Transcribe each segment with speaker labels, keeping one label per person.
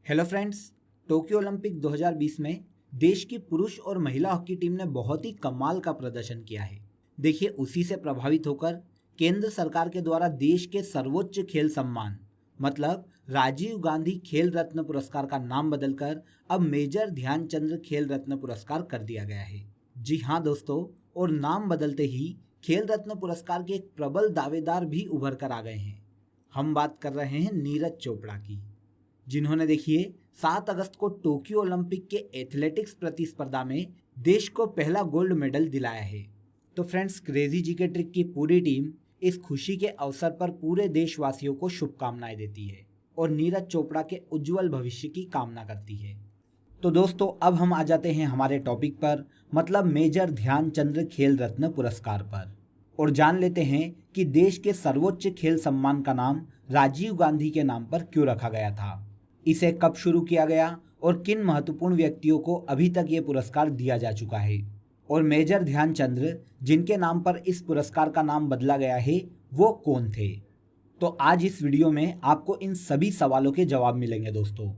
Speaker 1: Hello friends. Tokyo Olympic 2020 में देश की पुरुष और महिला हॉकी टीम ने बहुत ही कमाल का प्रदर्शन किया है। देखिए, उसी से प्रभावित होकर केंद्र सरकार के द्वारा देश के सर्वोच्च खेल सम्मान मतलब राजीव गांधी खेल रत्न पुरस्कार का नाम बदलकर अब मेजर ध्यानचंद्र खेल रत्न पुरस्कार कर दिया गया है। जी हाँ दोस्तों, और नाम बदलते ही खेल रत्न पुरस्कार के एक प्रबल दावेदार भी उभर कर आ गए हैं। हम बात कर रहे हैं नीरज चोपड़ा की, जिन्होंने देखिए 7 अगस्त को टोक्यो ओलंपिक के एथलेटिक्स प्रतिस्पर्धा में देश को पहला गोल्ड मेडल दिलाया है। तो फ्रेंड्स, क्रेजी जीके ट्रिक की पूरी टीम इस खुशी के अवसर पर पूरे देशवासियों को शुभकामनाएं देती है और नीरज चोपड़ा के उज्जवल भविष्य की कामना करती है। तो दोस्तों, अब हम आ जाते हैं हमारे टॉपिक पर, मतलब मेजर ध्यानचंद्र खेल रत्न पुरस्कार पर, और जान लेते हैं कि देश के सर्वोच्च खेल सम्मान का नाम राजीव गांधी के नाम पर क्यों रखा गया था, इसे कब शुरू किया गया और किन महत्वपूर्ण व्यक्तियों को अभी तक ये पुरस्कार दिया जा चुका है, और मेजर ध्यानचंद्र जिनके नाम पर इस पुरस्कार का नाम बदला गया है वो कौन थे। तो आज इस वीडियो में आपको इन सभी सवालों के जवाब मिलेंगे दोस्तों।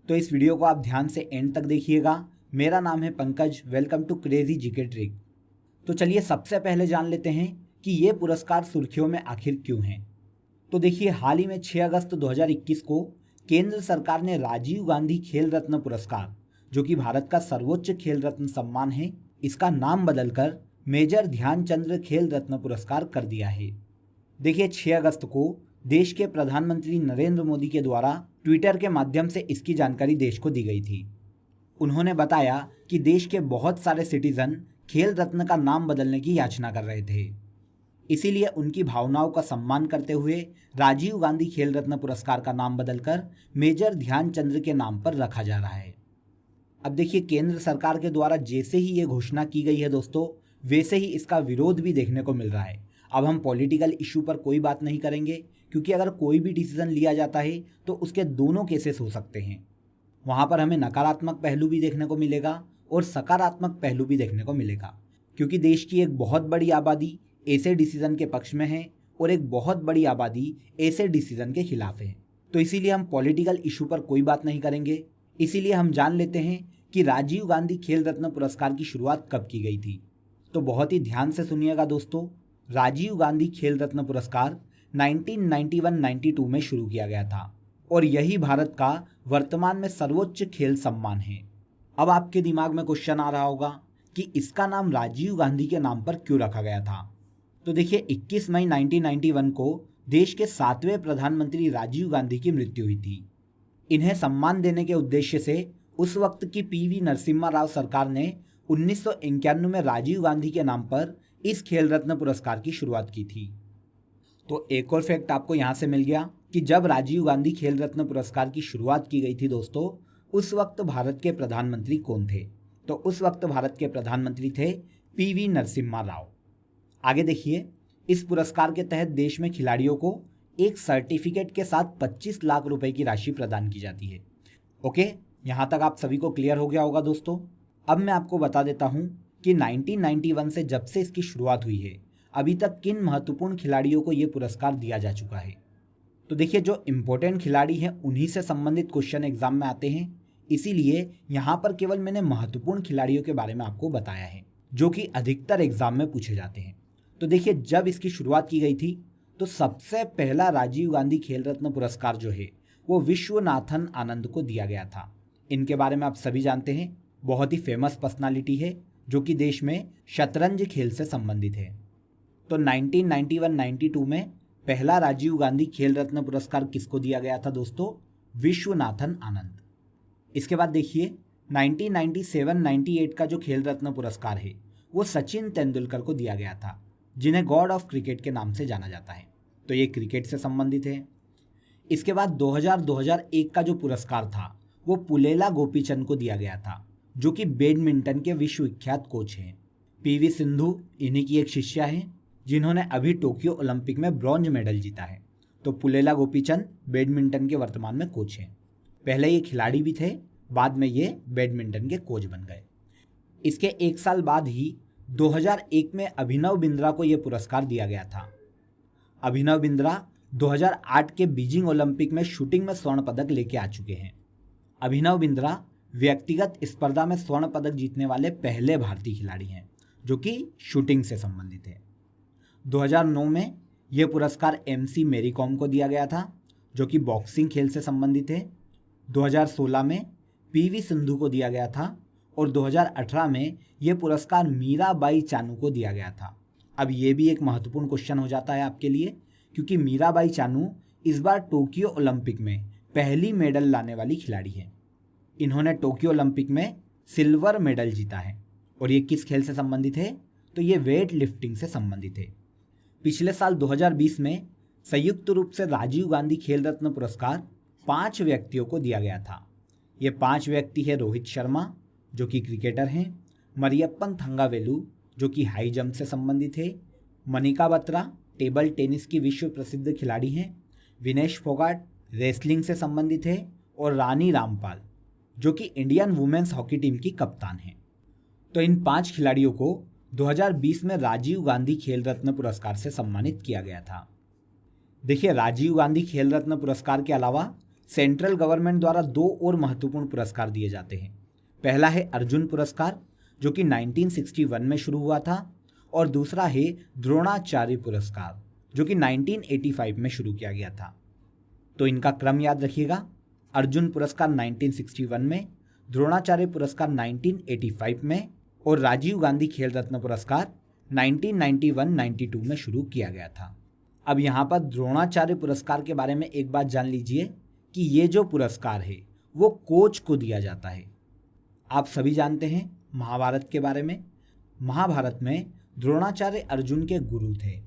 Speaker 1: तो इस वीडियो को आप ध्यान से एंड तक देखिएगा। मेरा नाम है Pankaj, welcome to crazy GK trick. तो चलिए सबसे पहले जान लेते हैं कि ये पुरस्कार सुर्खियों में आखिर क्यों हैं। तो देखिए, हाल ही में 6 अगस्त 2021 को केंद्र सरकार ने राजीव गांधी खेल रत्न पुरस्कार, जो कि भारत का सर्वोच्च खेल रत्न सम्मान है, इसका नाम बदलकर मेजर ध्यानचंद्र खेल रत्न पुरस्कार कर दिया है। देखिए, 6 अगस्त को देश के प्रधानमंत्री नरेंद्र मोदी के द्वारा ट्विटर के माध्यम से इसकी जानकारी देश को दी गई थी। उन्होंने बताया कि देश के बहुत सारे सिटीजन खेल रत्न का नाम बदलने की याचना कर रहे थे, इसीलिए उनकी भावनाओं का सम्मान करते हुए राजीव गांधी खेल रत्न पुरस्कार का नाम बदलकर मेजर ध्यानचंद्र के नाम पर रखा जा रहा है। अब देखिए, केंद्र सरकार के द्वारा जैसे ही ये घोषणा की गई है दोस्तों, वैसे ही इसका विरोध भी देखने को मिल रहा है। अब हम पॉलिटिकल इशू पर कोई बात नहीं करेंगे, क्योंकि अगर कोई भी डिसीजन लिया जाता है तो उसके दोनों केसेस हो सकते हैं। वहाँ पर हमें नकारात्मक पहलू भी देखने को मिलेगा और सकारात्मक पहलू भी देखने को मिलेगा, क्योंकि देश की एक बहुत बड़ी आबादी ऐसे डिसीजन के पक्ष में है और एक बहुत बड़ी आबादी ऐसे डिसीजन के खिलाफ है। तो इसीलिए हम पॉलिटिकल इशू पर कोई बात नहीं करेंगे। इसीलिए हम जान लेते हैं कि राजीव गांधी खेल रत्न पुरस्कार की शुरुआत कब की गई थी। तो बहुत ही ध्यान से सुनिएगा दोस्तों। राजीव गांधी खेल रत्न पुरस्कार 1991-92 में शुरू किया गया था और यही भारत का वर्तमान में सर्वोच्च खेल सम्मान है। अब आपके दिमाग में क्वेश्चन आ रहा होगा कि इसका नाम राजीव गांधी के नाम पर क्यों रखा गया था। तो देखिए, 21 मई 1991 को देश के 7वें प्रधानमंत्री राजीव गांधी की मृत्यु हुई थी। इन्हें सम्मान देने के उद्देश्य से उस वक्त की पीवी नरसिम्हा राव सरकार ने 1991 में राजीव गांधी के नाम पर इस खेल रत्न पुरस्कार की शुरुआत की थी। तो एक और फैक्ट आपको यहाँ से मिल गया कि जब राजीव गांधी खेल रत्न पुरस्कार की शुरुआत की गई थी दोस्तों, उस वक्त भारत के प्रधानमंत्री कौन थे। तो उस वक्त भारत के प्रधानमंत्री थे पीवी नरसिम्हा राव। आगे देखिए, इस पुरस्कार के तहत देश में खिलाड़ियों को एक सर्टिफिकेट के साथ 25 लाख रुपए की राशि प्रदान की जाती है। ओके, यहाँ तक आप सभी को क्लियर हो गया होगा दोस्तों। अब मैं आपको बता देता हूँ कि 1991 से जब से इसकी शुरुआत हुई है, अभी तक किन महत्वपूर्ण खिलाड़ियों को ये पुरस्कार दिया जा चुका है। तो देखिए, जो इम्पोर्टेंट खिलाड़ी हैं उन्हीं से संबंधित क्वेश्चन एग्जाम में आते हैं, इसीलिए यहाँ पर केवल मैंने महत्वपूर्ण खिलाड़ियों के बारे में आपको बताया है, जो कि अधिकतर एग्जाम में पूछे जाते हैं। तो देखिए, जब इसकी शुरुआत की गई थी तो सबसे पहला राजीव गांधी खेल रत्न पुरस्कार जो है वो विश्वनाथन आनंद को दिया गया था। इनके बारे में आप सभी जानते हैं, बहुत ही फेमस पर्सनालिटी है जो कि देश में शतरंज खेल से संबंधित है। तो 1991-92 में पहला राजीव गांधी खेल रत्न पुरस्कार किसको दिया गया था दोस्तों? विश्वनाथन आनंद। इसके बाद देखिए, 1997-98 का जो खेल रत्न पुरस्कार है वो सचिन तेंदुलकर को दिया गया था, जिन्हें गॉड ऑफ क्रिकेट के नाम से जाना जाता है। तो ये क्रिकेट से संबंधित है। इसके बाद 2000-2001 का जो पुरस्कार था वो पुलेला गोपीचंद को दिया गया था, जो कि बैडमिंटन के विश्वविख्यात कोच हैं। पीवी सिंधु इन्हीं की एक शिष्या है, जिन्होंने अभी टोक्यो ओलंपिक में ब्रॉन्ज मेडल जीता है। तो पुलेला गोपीचंद बैडमिंटन के वर्तमान में कोच हैं। पहले ये खिलाड़ी भी थे, बाद में ये बैडमिंटन के कोच बन गए। इसके एक साल बाद ही 2001 में अभिनव बिंद्रा को यह पुरस्कार दिया गया था। अभिनव बिंद्रा 2008 के बीजिंग ओलंपिक में शूटिंग में स्वर्ण पदक लेके आ चुके हैं। अभिनव बिंद्रा व्यक्तिगत स्पर्धा में स्वर्ण पदक जीतने वाले पहले भारतीय खिलाड़ी हैं जो कि शूटिंग से संबंधित है। 2009 में ये पुरस्कार MC मैरी कॉम को दिया गया था जो कि बॉक्सिंग खेल से संबंधित है। 2016 में PV सिंधु को दिया गया था और 2018 में ये पुरस्कार मीराबाई चानू को दिया गया था। अब ये भी एक महत्वपूर्ण क्वेश्चन हो जाता है आपके लिए, क्योंकि मीराबाई चानू इस बार टोक्यो ओलंपिक में पहली मेडल लाने वाली खिलाड़ी है। इन्होंने टोक्यो ओलंपिक में सिल्वर मेडल जीता है और ये किस खेल से संबंधित है? तो ये वेट लिफ्टिंग से संबंधित है। पिछले साल 2020 में संयुक्त रूप से राजीव गांधी खेल रत्न पुरस्कार 5 व्यक्तियों को दिया गया था। ये 5 व्यक्ति है रोहित शर्मा जो कि क्रिकेटर हैं, मरियप्पन थंगावेलु जो कि हाई जंप से संबंधित है, मनिका बत्रा टेबल टेनिस की विश्व प्रसिद्ध खिलाड़ी हैं, विनेश फोगाट रेसलिंग से संबंधित है और रानी रामपाल जो कि इंडियन वुमेन्स हॉकी टीम की कप्तान हैं। तो इन 5 खिलाड़ियों को 2020 में राजीव गांधी खेल रत्न पुरस्कार से सम्मानित किया गया था। देखिए, राजीव गांधी खेल रत्न पुरस्कार के अलावा सेंट्रल गवर्नमेंट द्वारा 2 और महत्वपूर्ण पुरस्कार दिए जाते हैं। पहला है अर्जुन पुरस्कार जो कि 1961 में शुरू हुआ था और दूसरा है द्रोणाचार्य पुरस्कार जो कि 1985 में शुरू किया गया था। तो इनका क्रम याद रखिएगा, अर्जुन पुरस्कार 1961 में, द्रोणाचार्य पुरस्कार 1985 में और राजीव गांधी खेल रत्न पुरस्कार 1991-92 में शुरू किया गया था। अब यहाँ पर द्रोणाचार्य पुरस्कार के बारे में एक बात जान लीजिए कि ये जो पुरस्कार है वो कोच को दिया जाता है। आप सभी जानते हैं महाभारत के बारे में। महाभारत में द्रोणाचार्य अर्जुन के गुरु थे,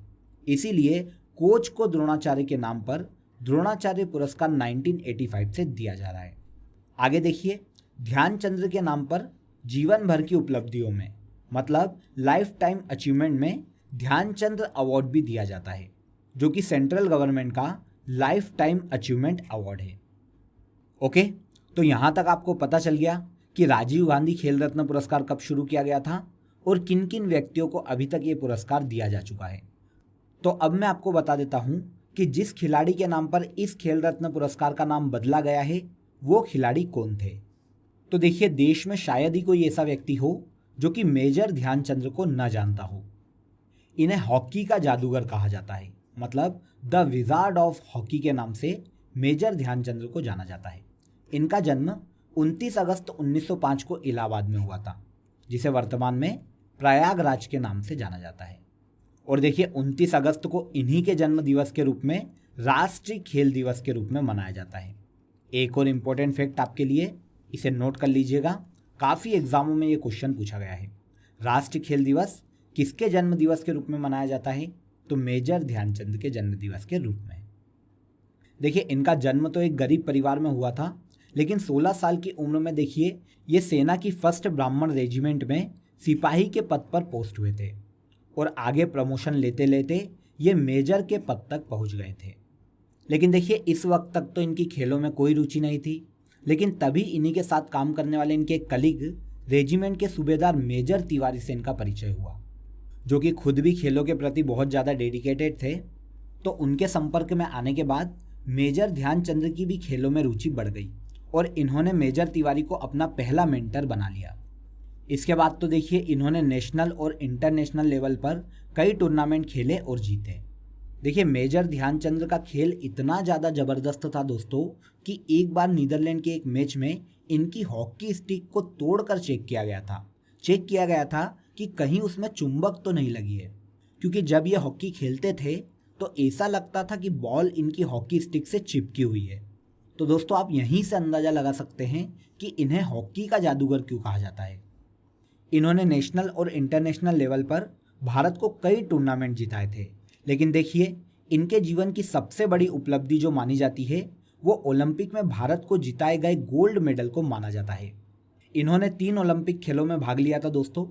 Speaker 1: इसीलिए कोच को द्रोणाचार्य के नाम पर द्रोणाचार्य पुरस्कार 1985 से दिया जा रहा है। आगे देखिए, ध्यानचंद्र के नाम पर जीवन भर की उपलब्धियों में मतलब लाइफ टाइम अचीवमेंट में ध्यानचंद्र अवार्ड भी दिया जाता है जो कि सेंट्रल गवर्नमेंट का लाइफ टाइम अचीवमेंट अवार्ड है। ओके, तो यहाँ तक आपको पता चल गया कि राजीव गांधी खेल रत्न पुरस्कार कब शुरू किया गया था और किन किन व्यक्तियों को अभी तक ये पुरस्कार दिया जा चुका है। तो अब मैं आपको बता देता हूँ कि जिस खिलाड़ी के नाम पर इस खेल रत्न पुरस्कार का नाम बदला गया है वो खिलाड़ी कौन थे। तो देखिए, देश में शायद ही कोई ऐसा व्यक्ति हो जो कि मेजर ध्यानचंद्र को न जानता हो। इन्हें हॉकी का जादूगर कहा जाता है, मतलब द विजार्ड ऑफ हॉकी के नाम से मेजर ध्यानचंद्र को जाना जाता है। इनका जन्म 29 अगस्त 1905 को इलाहाबाद में हुआ था, जिसे वर्तमान में प्रयागराज के नाम से जाना जाता है। और देखिए, 29 अगस्त को इन्हीं के जन्म दिवस के रूप में राष्ट्रीय खेल दिवस के रूप में मनाया जाता है। एक और इम्पोर्टेंट फैक्ट आपके लिए, इसे नोट कर लीजिएगा, काफ़ी एग्जामों में ये क्वेश्चन पूछा गया है। राष्ट्रीय खेल दिवस किसके जन्म दिवस के रूप में मनाया जाता है? तो मेजर ध्यानचंद के जन्म दिवस के रूप में। देखिए, इनका जन्म तो एक गरीब परिवार में हुआ था, लेकिन 16 साल की उम्र में देखिए ये सेना की 1st ब्राह्मण रेजिमेंट में सिपाही के पद पर पोस्ट हुए थे और आगे प्रमोशन लेते लेते ये मेजर के पद तक पहुंच गए थे। लेकिन देखिए, इस वक्त तक तो इनकी खेलों में कोई रुचि नहीं थी, लेकिन तभी इन्हीं के साथ काम करने वाले इनके कलीग रेजिमेंट के सूबेदार मेजर तिवारी से इनका परिचय हुआ, जो कि खुद भी खेलों के प्रति बहुत ज़्यादा डेडिकेटेड थे। तो उनके संपर्क में आने के बाद मेजर ध्यानचंद्र की भी खेलों में रुचि बढ़ गई और इन्होंने मेजर तिवारी को अपना पहला मेंटर बना लिया। इसके बाद तो देखिए, इन्होंने नेशनल और इंटरनेशनल लेवल पर कई टूर्नामेंट खेले और जीते। देखिए, मेजर ध्यानचंद्र का खेल इतना ज़्यादा ज़बरदस्त था दोस्तों कि एक बार नीदरलैंड के एक मैच में इनकी हॉकी स्टिक को तोड़कर चेक किया गया था कि कहीं उसमें चुंबक तो नहीं लगी है, क्योंकि जब ये हॉकी खेलते थे तो ऐसा लगता था कि बॉल इनकी हॉकी स्टिक से चिपकी हुई है। तो दोस्तों, आप यहीं से अंदाज़ा लगा सकते हैं कि इन्हें हॉकी का जादूगर क्यों कहा जाता है। इन्होंने नेशनल और इंटरनेशनल लेवल पर भारत को कई टूर्नामेंट जिताए थे, लेकिन देखिए, इनके जीवन की सबसे बड़ी उपलब्धि जो मानी जाती है वो ओलंपिक में भारत को जिताए गए गोल्ड मेडल को माना जाता है। इन्होंने 3 ओलंपिक खेलों में भाग लिया था दोस्तों,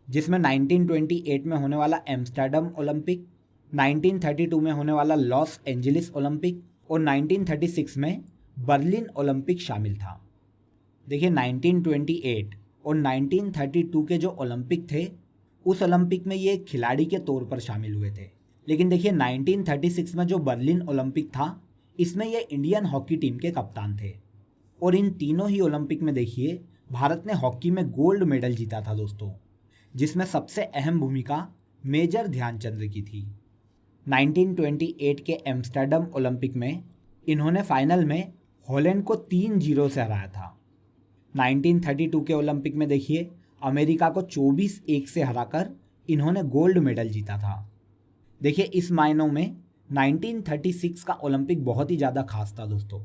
Speaker 1: जिसमें 1928 में होने वाला एम्स्टर्डम ओलंपिक, 1932 में होने वाला लॉस एंजलिस ओलंपिक और 1936 में बर्लिन ओलंपिक शामिल था। देखिए, 1928 और 1932 के जो ओलंपिक थे उस ओलंपिक में ये खिलाड़ी के तौर पर शामिल हुए थे, लेकिन देखिए 1936 में जो बर्लिन ओलंपिक था इसमें ये इंडियन हॉकी टीम के कप्तान थे और इन तीनों ही ओलंपिक में देखिए भारत ने हॉकी में गोल्ड मेडल जीता था दोस्तों, जिसमें सबसे अहम भूमिका मेजर ध्यानचंद की थी। 1928 के एम्स्टर्डम ओलंपिक में इन्होंने फाइनल में हॉलैंड को 3-0 से हराया था। 1932 के ओलंपिक में देखिए अमेरिका को 24-1 से हराकर इन्होंने गोल्ड मेडल जीता था। देखिए इस मायनों में 1936 का ओलंपिक बहुत ही ज़्यादा खास था दोस्तों,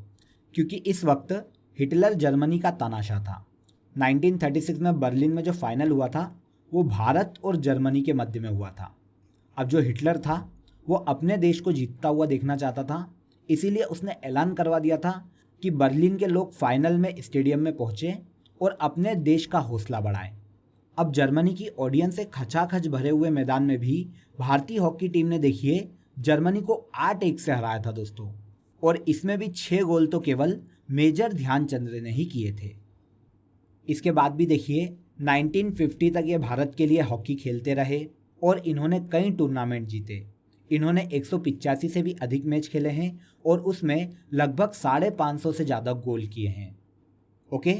Speaker 1: क्योंकि इस वक्त हिटलर जर्मनी का तानाशाह था। 1936 में बर्लिन में जो फाइनल हुआ था वो भारत और जर्मनी के मध्य में हुआ था। अब जो हिटलर था वो अपने देश को जीतता हुआ देखना चाहता था, इसीलिए उसने ऐलान करवा दिया था कि बर्लिन के लोग फाइनल में स्टेडियम में पहुँचे और अपने देश का हौसला बढ़ाएं। अब जर्मनी की ऑडियंस से खचाखच भरे हुए मैदान में भी भारतीय हॉकी टीम ने देखिए जर्मनी को 8-1 से हराया था दोस्तों, और इसमें भी 6 गोल तो केवल मेजर ध्यानचंद ने ही किए थे। इसके बाद भी देखिए 1950 तक ये भारत के लिए हॉकी खेलते रहे और इन्होंने कई टूर्नामेंट जीते। इन्होंने 185 से भी अधिक मैच खेले हैं और उसमें लगभग 550 से ज़्यादा गोल किए हैं। ओके,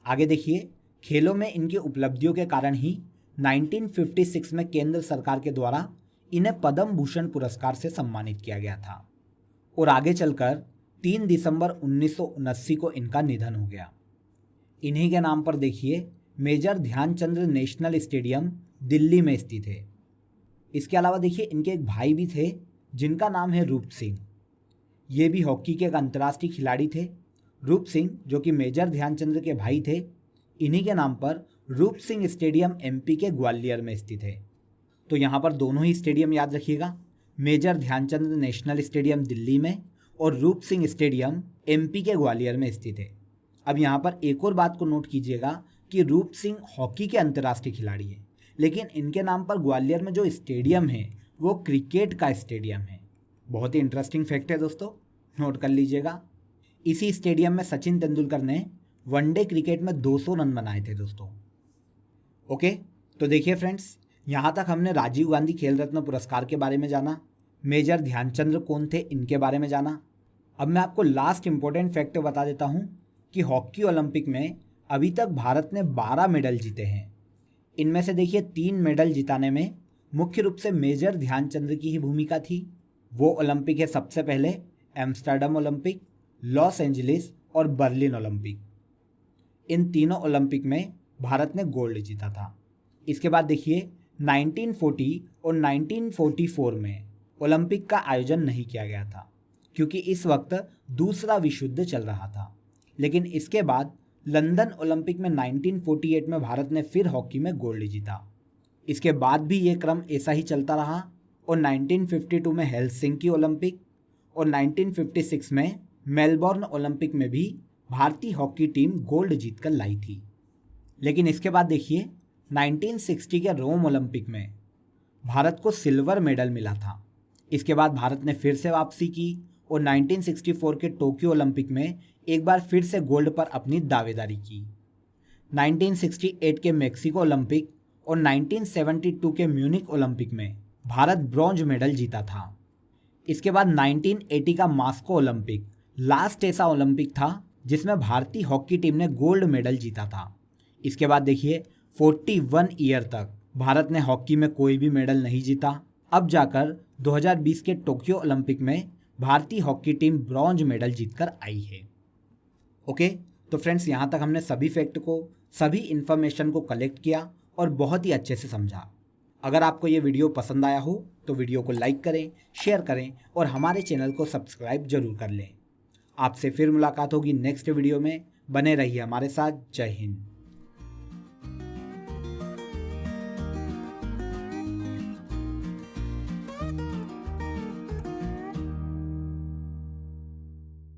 Speaker 1: आगे देखिए खेलों में इनकी उपलब्धियों के कारण ही 1956 में केंद्र सरकार के द्वारा इन्हें पद्म भूषण पुरस्कार से सम्मानित किया गया था और आगे चलकर 3 दिसंबर 1979 को इनका निधन हो गया। इन्हीं के नाम पर देखिए major Dhyan Chand national stadium Delhi में स्थित है। इसके अलावा देखिए इनके एक भाई भी थे जिनका नाम है रूप सिंह। ये भी हॉकी के एक अंतर्राष्ट्रीय खिलाड़ी थे। रूप सिंह जो कि मेजर ध्यानचंद के भाई थे, इन्हीं के नाम पर रूप सिंह स्टेडियम एमपी के ग्वालियर में स्थित है। तो यहाँ पर दोनों ही स्टेडियम याद रखिएगा, major Dhyan Chand national stadium Delhi में और रूप सिंह स्टेडियम एमपी के ग्वालियर में स्थित है। अब यहाँ पर एक और बात को नोट कीजिएगा कि रूप सिंह हॉकी के अंतर्राष्ट्रीय खिलाड़ी हैं, लेकिन इनके नाम पर ग्वालियर में जो स्टेडियम है वो क्रिकेट का स्टेडियम है। बहुत ही इंटरेस्टिंग फैक्ट है दोस्तों, नोट कर लीजिएगा। इसी स्टेडियम में सचिन तेंदुलकर ने वनडे क्रिकेट में 200 रन बनाए थे दोस्तों। ओके, तो देखिए फ्रेंड्स, यहाँ तक हमने राजीव गांधी खेल रत्न पुरस्कार के बारे में जाना, मेजर ध्यानचंद कौन थे इनके बारे में जाना। अब मैं आपको लास्ट इंपॉर्टेंट फैक्ट बता देता हूँ कि हॉकी ओलंपिक में अभी तक भारत ने 12 मेडल जीते हैं। इनमें से देखिए 3 मेडल जिताने में मुख्य रूप से मेजर ध्यानचंद की ही भूमिका थी। वो ओलंपिक है सबसे पहले एम्स्टर्डम ओलंपिक, लॉस एंजलिस और बर्लिन ओलंपिक। इन तीनों ओलंपिक में भारत ने गोल्ड जीता था। इसके बाद देखिए 1940 और 1944 में ओलंपिक का आयोजन नहीं किया गया था, क्योंकि इस वक्त दूसरा विश्व युद्ध चल रहा था। लेकिन इसके बाद लंदन ओलंपिक में 1948 में भारत ने फिर हॉकी में गोल्ड जीता। इसके बाद भी ये क्रम ऐसा ही चलता रहा और 1952 में हेलसिंकी ओलंपिक और 1956 में मेलबोर्न ओलंपिक में भी भारतीय हॉकी टीम गोल्ड जीतकर लाई थी। लेकिन इसके बाद देखिए 1960 के रोम ओलंपिक में भारत को सिल्वर मेडल मिला था। इसके बाद भारत ने फिर से वापसी की और 1964 के टोक्यो ओलंपिक में एक बार फिर से गोल्ड पर अपनी दावेदारी की। 1968 के मेक्सिको ओलंपिक और 1972 के म्यूनिक ओलंपिक में भारत ब्रॉन्ज मेडल जीता था। इसके बाद 1980 का मास्को ओलंपिक लास्ट ऐसा ओलंपिक था जिसमें भारतीय हॉकी टीम ने गोल्ड मेडल जीता था। इसके बाद देखिए 41 ईयर तक भारत ने हॉकी में कोई भी मेडल नहीं जीता। अब जाकर 2020 के टोक्यो ओलंपिक में भारतीय हॉकी टीम ब्रॉन्ज मेडल जीतकर आई है। ओके, तो फ्रेंड्स यहाँ तक हमने सभी फैक्ट को, सभी इन्फॉर्मेशन को कलेक्ट किया और बहुत ही अच्छे से समझा। अगर आपको ये वीडियो पसंद आया हो तो वीडियो को लाइक करें, शेयर करें और हमारे चैनल को सब्सक्राइब जरूर कर लें। आपसे फिर मुलाकात होगी नेक्स्ट वीडियो में। बने रहिए हमारे साथ। जय हिंद।